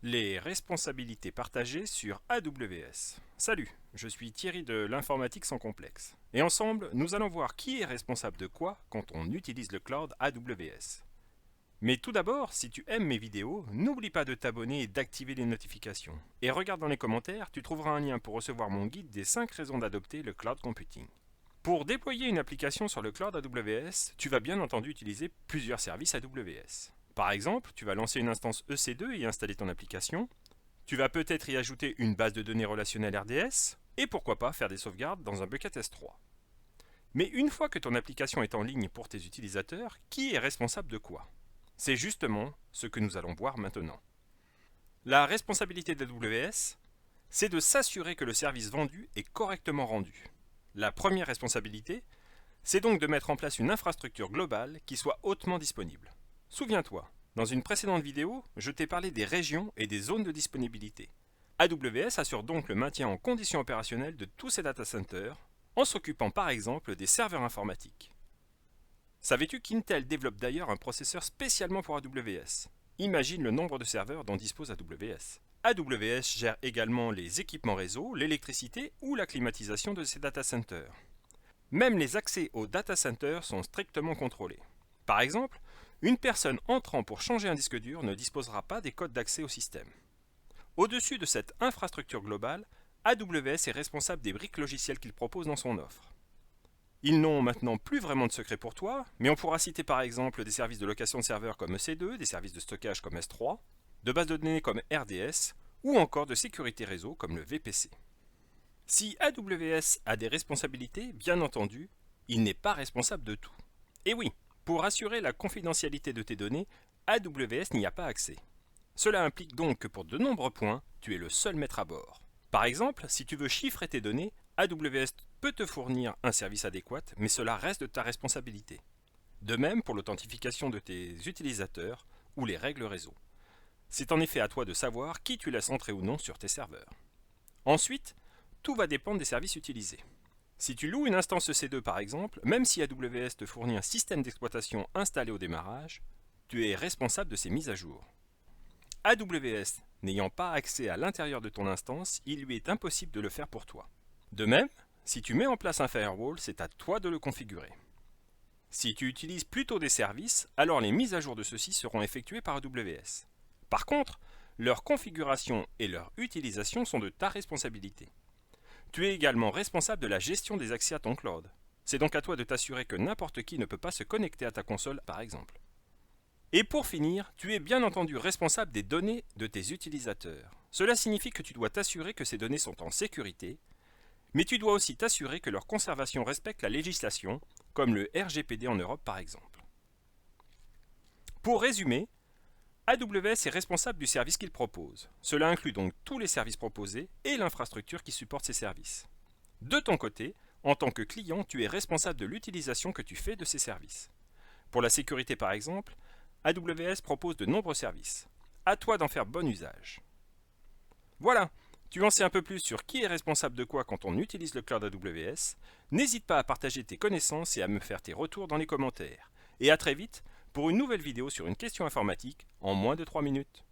Les responsabilités partagées sur AWS. Salut, je suis Thierry de l'informatique sans complexe. Et ensemble, nous allons voir qui est responsable de quoi quand on utilise le cloud AWS. Mais tout d'abord, si tu aimes mes vidéos, n'oublie pas de t'abonner et d'activer les notifications. Et regarde dans les commentaires, tu trouveras un lien pour recevoir mon guide des 5 raisons d'adopter le cloud computing. Pour déployer une application sur le cloud AWS, tu vas bien entendu utiliser plusieurs services AWS. Par exemple, tu vas lancer une instance EC2 et installer ton application. Tu vas peut-être y ajouter une base de données relationnelle RDS et pourquoi pas faire des sauvegardes dans un bucket S3. Mais une fois que ton application est en ligne pour tes utilisateurs, qui est responsable de quoi? C'est justement ce que nous allons voir maintenant. La responsabilité d'AWS, c'est de s'assurer que le service vendu est correctement rendu. La première responsabilité, c'est donc de mettre en place une infrastructure globale qui soit hautement disponible. Souviens-toi, dans une précédente vidéo, je t'ai parlé des régions et des zones de disponibilité. AWS assure donc le maintien en conditions opérationnelles de tous ces data centers, en s'occupant par exemple des serveurs informatiques. Savais-tu qu'Intel développe d'ailleurs un processeur spécialement pour AWS? Imagine le nombre de serveurs dont dispose AWS. AWS gère également les équipements réseau, l'électricité ou la climatisation de ces data centers. Même les accès aux data centers sont strictement contrôlés. Par exemple, une personne entrant pour changer un disque dur ne disposera pas des codes d'accès au système. Au-dessus de cette infrastructure globale, AWS est responsable des briques logicielles qu'il propose dans son offre. Ils n'ont maintenant plus vraiment de secret pour toi, mais on pourra citer par exemple des services de location de serveurs comme EC2, des services de stockage comme S3, de bases de données comme RDS, ou encore de sécurité réseau comme le VPC. Si AWS a des responsabilités, bien entendu, il n'est pas responsable de tout. Et oui, pour assurer la confidentialité de tes données, AWS n'y a pas accès. Cela implique donc que pour de nombreux points, tu es le seul maître à bord. Par exemple, si tu veux chiffrer tes données, AWS peut te fournir un service adéquat, mais cela reste de ta responsabilité. De même pour l'authentification de tes utilisateurs ou les règles réseau. C'est en effet à toi de savoir qui tu laisses entrer ou non sur tes serveurs. Ensuite, tout va dépendre des services utilisés. Si tu loues une instance EC2 par exemple, même si AWS te fournit un système d'exploitation installé au démarrage, tu es responsable de ses mises à jour. AWS n'ayant pas accès à l'intérieur de ton instance, il lui est impossible de le faire pour toi. De même, si tu mets en place un firewall, c'est à toi de le configurer. Si tu utilises plutôt des services, alors les mises à jour de ceux-ci seront effectuées par AWS. Par contre, leur configuration et leur utilisation sont de ta responsabilité. Tu es également responsable de la gestion des accès à ton cloud. C'est donc à toi de t'assurer que n'importe qui ne peut pas se connecter à ta console, par exemple. Et pour finir, tu es bien entendu responsable des données de tes utilisateurs. Cela signifie que tu dois t'assurer que ces données sont en sécurité, mais tu dois aussi t'assurer que leur conservation respecte la législation, comme le RGPD en Europe par exemple. Pour résumer, AWS est responsable du service qu'il propose. Cela inclut donc tous les services proposés et l'infrastructure qui supporte ces services. De ton côté, en tant que client, tu es responsable de l'utilisation que tu fais de ces services. Pour la sécurité par exemple, AWS propose de nombreux services. À toi d'en faire bon usage. Voilà, tu en sais un peu plus sur qui est responsable de quoi quand on utilise le cloud AWS. N'hésite pas à partager tes connaissances et à me faire tes retours dans les commentaires. Et à très vite pour une nouvelle vidéo sur une question informatique en moins de 3 minutes.